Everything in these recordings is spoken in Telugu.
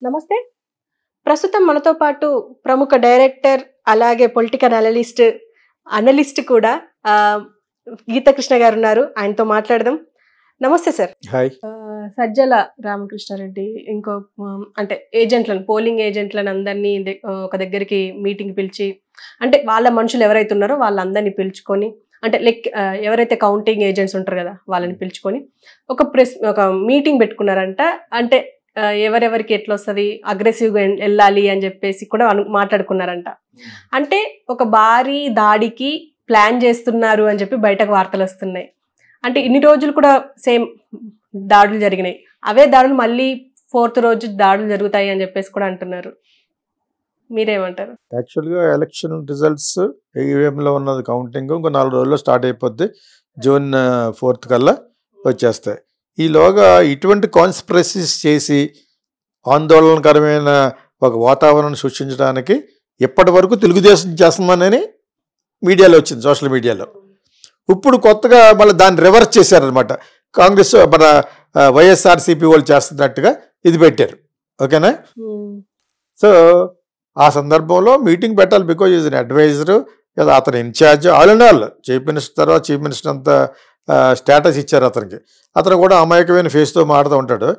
నమస్తే. ప్రస్తుతం మనతో పాటు ప్రముఖ డైరెక్టర్, అలాగే పొలిటికల్ అనలిస్ట్ కూడా గీతాకృష్ణ గారున్నారు. ఆయనతో మాట్లాడదాం. నమస్తే సార్. హాయ్. సజ్జల రామకృష్ణారెడ్డి అంటే పోలింగ్ ఏజెంట్లను అందరినీ ఒక దగ్గరికి మీటింగ్ పిలిచి, అంటే వాళ్ళ మనుషులు ఎవరైతే ఉన్నారో వాళ్ళందరినీ పిలుచుకొని, అంటే ఎవరైతే కౌంటింగ్ ఏజెంట్స్ ఉంటారు కదా వాళ్ళని పిలుచుకొని ఒక మీటింగ్ పెట్టుకున్నారంట. అంటే ఎవరెవరికి ఎట్లా వస్తుంది, అగ్రెసివ్గా వెళ్ళాలి అని చెప్పేసి కూడా మాట్లాడుకున్నారంట. అంటే ఒక భారీ దాడికి ప్లాన్ చేస్తున్నారు అని చెప్పి బయటకు వార్తలు వస్తున్నాయి. అంటే ఇన్ని రోజులు కూడా సేమ్ దాడులు జరిగినాయి, అవే దాడులు మళ్ళీ 4th రోజు దాడులు జరుగుతాయి అని చెప్పేసి కూడా అంటున్నారు. మీరేమంటారు? యాక్చువల్గా ఎలక్షన్ రిజల్ట్స్ ఈవీఎంలో ఉన్నది కౌంటింగ్ ఇంకో 4 రోజుల్లో స్టార్ట్ అయిపోద్ది. June 4th కల్లా వచ్చేస్తాయి. ఈలోగా ఇటువంటి కాన్స్పిరసీస్ చేసి ఆందోళనకరమైన ఒక వాతావరణం సృష్టించడానికి ఇప్పటి వరకు తెలుగుదేశం చేస్తుందని మీడియాలో వచ్చింది, సోషల్ మీడియాలో. ఇప్పుడు కొత్తగా మళ్ళీ దాన్ని రివర్స్ చేశారనమాట. కాంగ్రెస్ మన వైఎస్ఆర్సీపీ వాళ్ళు చేస్తున్నట్టుగా ఇది పెట్టారు. ఓకేనా? సో ఆ సందర్భంలో మీటింగ్ పెట్టాలి. బికాజ్ ఈజ్ అన్ అడ్వైజరు కదా, అతను in charge. All and all chief minister అంత స్టేటస్ ఇచ్చారు అతనికి. అతను కూడా అమాయకమైన ఫేస్తో మాడుతూ ఉంటాడు.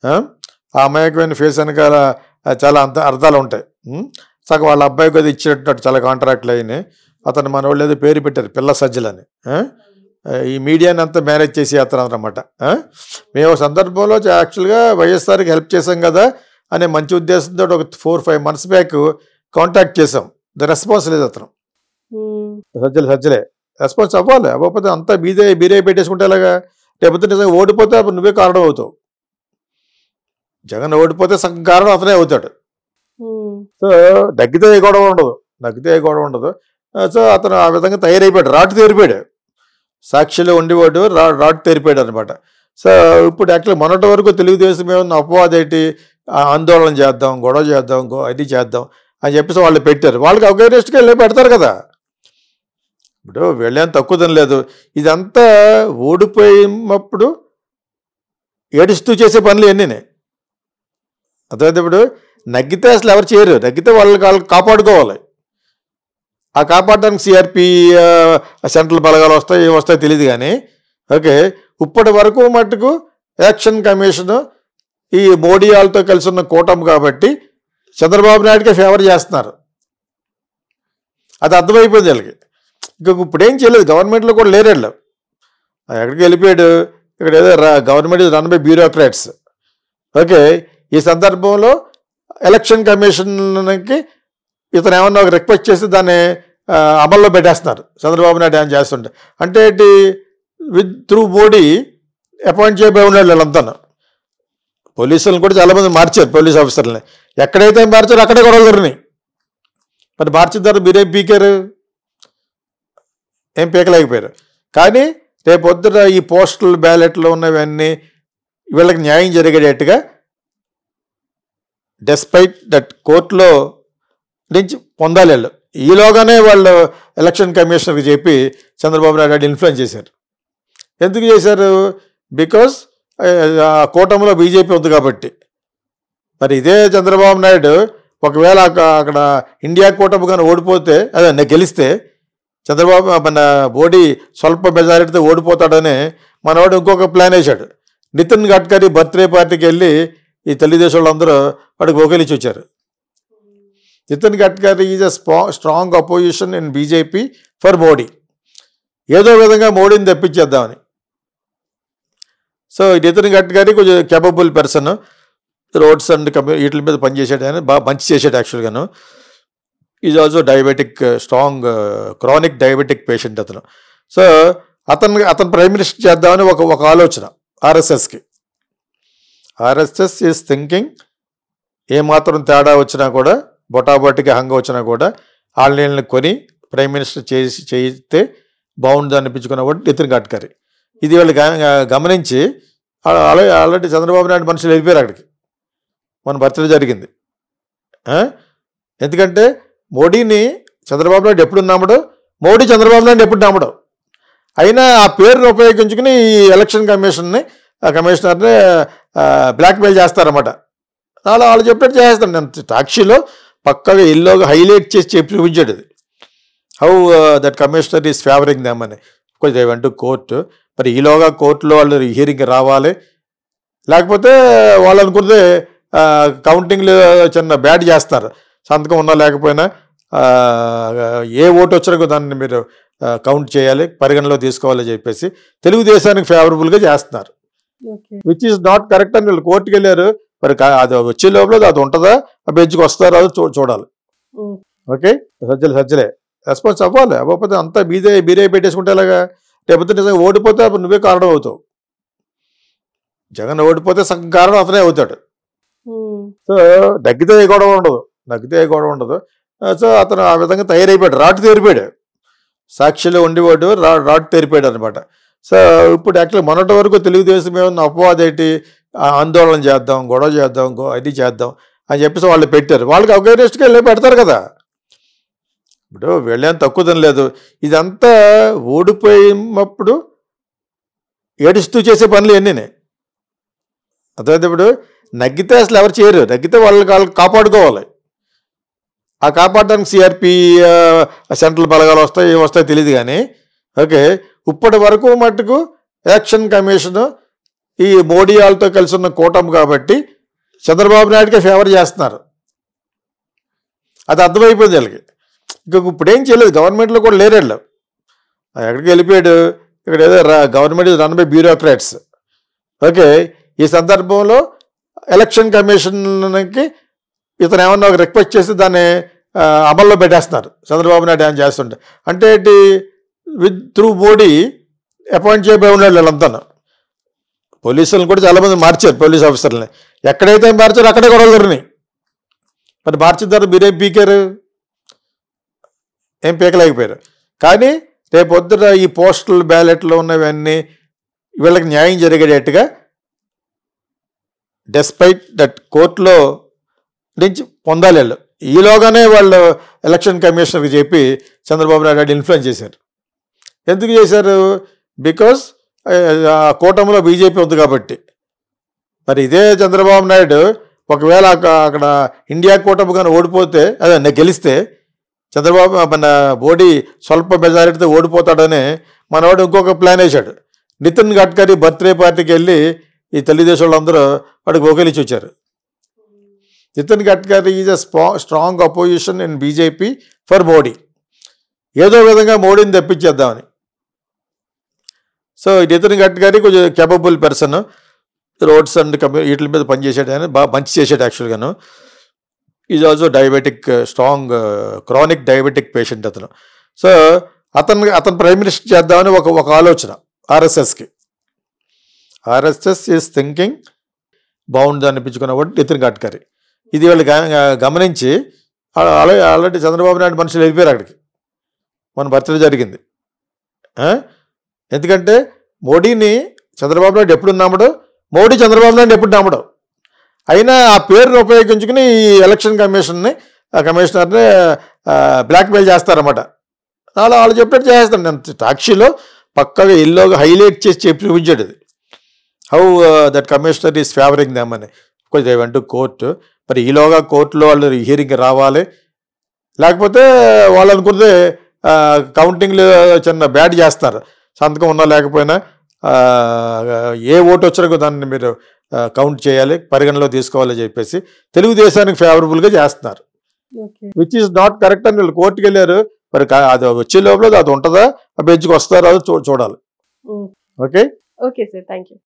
ఆ అమాయకమైన ఫేస్ వెనకాల చాలా అర్థాలు ఉంటాయి. సగం వాళ్ళ అబ్బాయికి అది ఇచ్చినట్టు చాలా కాంట్రాక్ట్లు అయినాయి. అతను మన వాళ్ళు ఏదో పేరు పెట్టారు పిల్ల సజ్జలని. ఈ మీడియాని అంతా మేనేజ్ చేసి అతను అనమాట. మేము సందర్భంలో యాక్చువల్గా వైఎస్ఆర్కి హెల్ప్ చేసాం కదా అనే మంచి ఉద్దేశంతో ఒక 4-5 months బ్యాక్ కాంటాక్ట్ చేసాం. రెస్పాన్స్ లేదు అతను. సజ్జలే రెస్పాన్స్ అవ్వకపోతే అంతా బీరే పెట్టేసుకుంటే ఎలాగా? లేకపోతే నిజంగా ఓడిపోతే అప్పుడు నువ్వే కారణం అవుతావు. జగన్ ఓడిపోతే సగం కారణం అతనే అవుతాడు. సో దగ్గితే ఏ గొడవ ఉండదు. సో అతను ఆ విధంగా తయారైపోయాడు, రాటు తేరిపోయాడు. సాక్షిలో ఉండేవాడు రాటు తేరిపోయాడు అనమాట. సో ఇప్పుడు యాక్చువల్లీ మొన్నటి వరకు తెలుగుదేశం ఏమన్నా అపవాదేంటి, ఆందోళన చేద్దాం, గొడవ చేద్దాం, అది చేద్దాం అని చెప్పేసి వాళ్ళు పెట్టారు. వాళ్ళకి అగైనెస్ట్గా వెళ్ళి పెడతారు కదా. ఇప్పుడు వెళ్ళేం తక్కువ లేదు. ఇదంతా ఓడిపోయినప్పుడు ఏడుస్తూ చేసే పనులు ఎన్ని అర్థమైతే. ఇప్పుడు నగ్గితే అసలు ఎవరు చేయరు, నగ్గితే వాళ్ళకి కాపాడుకోవాలి. ఆ కాపాడడానికి సిఆర్పి సెంట్రల్ బలగాలు వస్తాయో తెలియదు కానీ. ఓకే, ఇప్పటి వరకు మట్టుకు ఎలక్షన్ కమిషన్ ఈ మోడీ వాళ్ళతో కలిసి ఉన్న కూటమి కాబట్టి చంద్రబాబు నాయుడుకే ఫేవర్ చేస్తున్నారు. అది అర్థమైపోయింది వీళ్ళకి. ఇప్పుడు ఏం చేయలేదు, గవర్నమెంట్లో కూడా లేరు వీళ్ళు. ఎక్కడికి వెళ్ళిపోయాడు. ఇక్కడ ఏదో government is run by bureaucrats. Okay, ఈ సందర్భంలో ఎలక్షన్ కమిషన్కి ఇతను ఏమన్నా ఒక రిక్వెస్ట్ చేసి దాన్ని అమల్లో పెట్టేస్తున్నారు. చంద్రబాబు నాయుడు ఏమైనా చేస్తుంటే అంటే త్రూ మోడీ అపాయింట్ చేయబోయి ఉన్నాడు వీళ్ళంతా. పోలీసులను కూడా చాలామంది మార్చారు, పోలీస్ ఆఫీసర్లని. ఎక్కడైతే మార్చారో అక్కడే గొడవలు జరిగినాయి. మరి మార్చిన తర్వాత మీరేం పీకారు? ఏం పీకలేకపోయారు. కానీ రేపొద్దున ఈ పోస్టల్ బ్యాలెట్లో ఉన్నవన్నీ వీళ్ళకి న్యాయం జరిగేటట్టుగా డెస్పైట్ దట్ కోర్టులో నుంచి పొందాలి వీళ్ళు. ఈలోగానే వాళ్ళు ఎలక్షన్ కమిషనర్కి చెప్పి చంద్రబాబు నాయుడు ఇన్ఫ్లుయెన్స్ చేశారు. ఎందుకు చేశారు? బికాస్ ఆ కూటమిలో బీజేపీ ఉంది కాబట్టి. మరి ఇదే చంద్రబాబు నాయుడు ఒకవేళ అక్కడ ఇండియా కూటమి కానీ ఓడిపోతే, అదే గెలిస్తే మన మోడీ స్వల్ప మెజారిటీతో ఓడిపోతాడని మనవాడు ఇంకొక ప్లాన్ వేశాడు. నితిన్ గడ్కరీ బర్త్డే పార్టీకి వెళ్ళి ఈ తెలుగుదేశం వాళ్ళందరూ వాడికి ఓకేలిచ్చి వచ్చారు. Nitin Gadkari is a strong opposition in BJP for Modi. ఏదో విధంగా మోడీని తెప్పించేద్దామని. సో నితిన్ గడ్కరీ కొంచెం కేపబుల్ పర్సన్, రోడ్స్ అండ్ వీటి మీద పనిచేసాడు. ఆయన బాగా మంచి చేశాడు యాక్చువల్గాను. Is also diabetic, strong chronic diabetic patient అతను. సో అతను ప్రైమ్ మినిస్టర్ చేద్దామని ఒక ఆలోచన ఆర్ఎస్ఎస్కి. ఆర్ఎస్ఎస్ ఈజ్ థింకింగ్ ఏమాత్రం తేడా వచ్చినా కూడా, బొటాబొటికి హంగ వచ్చినా కూడా ఆన్లైన్లో కొని ప్రైమ్ మినిస్టర్ చేస్తే బాగుంది అనిపించుకున్నవాడు నితిన్ గడ్కరీ. ఇది వాళ్ళు గమనించి ఆల్రెడీ చంద్రబాబు నాయుడు మనుషులు వెళ్ళిపోయారు అక్కడికి. మన బర్త్డే జరిగింది. ఎందుకంటే మోడీని చంద్రబాబు నాయుడు ఎప్పుడు నమ్మడు, మోడీ చంద్రబాబు నాయుడు ఎప్పుడు నమ్మడు. అయినా ఆ పేరును ఉపయోగించుకుని ఈ ఎలక్షన్ కమిషనర్ని బ్లాక్మెయిల్ చేస్తారన్నమాట. అలా వాళ్ళు చెప్పినట్టు చేస్తాను నేను. సాక్షిలో పక్కగా ఎల్లోగా హైలైట్ చేసి చెప్పి చూపించాడు అది, how that commissioner is favouring them అని. కొంచెం ఏమంటూ కోర్టు, మరి ఈలోగా కోర్టులో వాళ్ళు హియరింగ్ రావాలి, లేకపోతే వాళ్ళు అనుకుంటే కౌంటింగ్లు చిన్న బ్యాడ్ చేస్తారు, సంతకం ఉన్నా లేకపోయినా ఏ ఓటు వచ్చినా దాన్ని మీరు కౌంట్ చేయాలి, పరిగణలో తీసుకోవాలని చెప్పేసి తెలుగుదేశానికి ఫేవరబుల్గా చేస్తున్నారు, విచ్ ఈస్ నాట్ కరెక్ట్ అని వీళ్ళు కోర్టుకు వెళ్ళారు. మరి అది వచ్చే లోపల అది ఉంటుందా, ఆ బెంచ్కి వస్తారో అది చూడాలి. ఓకే, సజ్జలే రెస్పాన్స్ అవ్వాలి, అవ్వకపోతే అంతా మీరే పెట్టేసుకుంటే ఎలాగా? లేకపోతే నిజంగా ఓడిపోతే అప్పుడు నువ్వే కారణం అవుతావు. జగన్ ఓడిపోతే సగం కారణం అతనే అవుతాడు. సో దగ్గితే ఏ గొడవ ఉండదు. సో అతను ఆ విధంగా తయారైపోయాడు, రాటు తెరిపాడు, సాక్షిలో ఉండేవాడు రాటు తెరిపాడు అనమాట. సో ఇప్పుడు యాక్చువల్లీ మొన్నటి వరకు తెలుగుదేశం ఏమన్నా అపవాదేంటి, ఆందోళన చేద్దాం, గొడవ చేద్దాం, అది చేద్దాం అని చెప్పేసి వాళ్ళు పెట్టారు. వాళ్ళకి అగైనెస్ట్గా వెళ్ళి పెడతారు కదా. ఇప్పుడు వెళ్ళేం తక్కువ తినలేదు. ఇదంతా ఓడిపోయినప్పుడు ఏడుస్తూ చేసే పనులు ఎన్నినే. అర్థమైతే ఇప్పుడు నగ్గితే అసలు ఎవరు చేయరు, నగ్గితే వాళ్ళకి కాపాడుకోవాలి. ఆ కాపాడడానికి సిఆర్పి సెంట్రల్ బలగాలు వస్తాయి, ఏం వస్తాయో తెలియదు కానీ. ఓకే, ఇప్పటి వరకు మట్టుకు ఎలక్షన్ కమిషన్ ఈ మోడీ వాళ్ళతో కలిసి ఉన్న కూటమి కాబట్టి చంద్రబాబు నాయుడుకే ఫేవర్ చేస్తున్నారు. అది అర్థమైపోయింది వీళ్ళకి. ఇప్పుడు ఏం చేయలేదు, గవర్నమెంట్లో కూడా లేరు వీళ్ళు. ఎక్కడికి వెళ్ళిపోయాడు, ఇక్కడ ఏదో government run by bureaucrats. Okay, ఈ సందర్భంలో ఎలక్షన్ కమిషన్కి ఇతను ఏమన్నా ఒక రిక్వెస్ట్ చేసి దాన్ని అమల్లో పెట్టేస్తున్నారు చంద్రబాబు నాయుడు ఏం చేస్తుంటే. అంటే ఏంటి, త్రూ మోడీ అపాయింట్ చేయబోయి ఉన్నాడు వీళ్ళంతా. పోలీసులను కూడా చాలామంది మార్చారు, పోలీస్ ఆఫీసర్లని ఎక్కడైతే మార్చారో అక్కడే గొడవలు జరిగినాయి. మరి మార్చిన తర్వాత మీరేం పీకారు, ఏం పీకలేకపోయారు. కానీ రేపు పొద్దున ఈ పోస్టల్ బ్యాలెట్లో ఉన్నవన్నీ వీళ్ళకి న్యాయం జరిగేటట్టుగా డెస్పైట్ దట్ కోర్టులో నుంచి పొందాలి వీళ్ళు. ఈలోగానే వాళ్ళు ఎలక్షన్ కమిషనర్కి చెప్పి చంద్రబాబు నాయుడు ఇన్ఫ్లుయెన్స్ చేశారు. ఎందుకు చేశారు? బికాస్ ఆ కూటమిలో బీజేపీ ఉంది కాబట్టి. మరి ఇదే చంద్రబాబు నాయుడు ఒకవేళ అక్కడ ఇండియా కూటమి కానీ ఓడిపోతే, అదే గెలిస్తే చంద్రబాబు మన మోడీ స్వల్ప మెజారిటీతో ఓడిపోతాడని మనవాడు ఇంకొక ప్లాన్ వేశాడు. నితిన్ గడ్కరీ బర్త్డే పార్టీకి వెళ్ళి ఈ తెలుగుదేశం వాళ్ళందరూ వాడికి ఓకేలిచ్చి వచ్చారు. Nitin Gadkari is a strong opposition in BJP for Modi. ఏదో విధంగా మోడీని తెప్పించేద్దామని. సో నితిన్ గడ్కరీ కొంచెం కేపబుల్ పర్సన్, రోడ్స్ అండ్ వీటి మీద పనిచేసాడు, అని బాగా మంచి చేశాడు యాక్చువల్గాను. Is also diabetic, strong chronic diabetic patient అతను. సో అతను ప్రైమ్ మినిస్టర్ చేద్దామని ఒక ఆలోచన ఆర్ఎస్ఎస్కి. ఆర్ఎస్ఎస్ ఈజ్ థింకింగ్ బాగుంది అనిపించుకున్నవాడు నితిన్ గడ్కరీ. ఇది వాళ్ళు గమనించి ఆల్రెడీ చంద్రబాబు నాయుడు మనుషులు వెళ్ళిపోయారు అక్కడికి. మన బర్త్డే జరిగింది. ఎందుకంటే మోడీని చంద్రబాబు నాయుడు ఎప్పుడు నమ్మడు, మోడీ చంద్రబాబు నాయుడు ఎప్పుడు నమ్మడు. అయినా ఆ పేరును ఉపయోగించుకుని ఈ ఎలక్షన్ కమిషనర్ని బ్లాక్మెయిల్ చేస్తారన్నమాట. అలా వాళ్ళు చెప్పినట్టు చేస్తాను నేను. సాక్షిలో పక్కగా ఎల్లోగా హైలైట్ చేసి చెప్పి చూపించాడు అది, how that commissioner is favouring them అని. కొంచెం ఏమంటూ కోర్టు, మరి ఈలోగా కోర్టులో వాళ్ళు హియరింగ్ రావాలి, లేకపోతే వాళ్ళు అనుకుంటే కౌంటింగ్లు చిన్న బ్యాడ్ చేస్తారు, సంతకం ఉన్నా లేకపోయినా ఏ ఓటు వచ్చినా దాన్ని మీరు కౌంట్ చేయాలి, పరిగణలో తీసుకోవాలని చెప్పేసి తెలుగుదేశానికి ఫేవరబుల్గా చేస్తున్నారు, విచ్ ఈస్ నాట్ కరెక్ట్ అని వీళ్ళు కోర్టుకు వెళ్ళారు. మరి అది వచ్చే లోపల అది ఉంటుందా, ఆ బెంచ్కి వస్తారో అది చూడాలి. Okay, okay sir, thank you.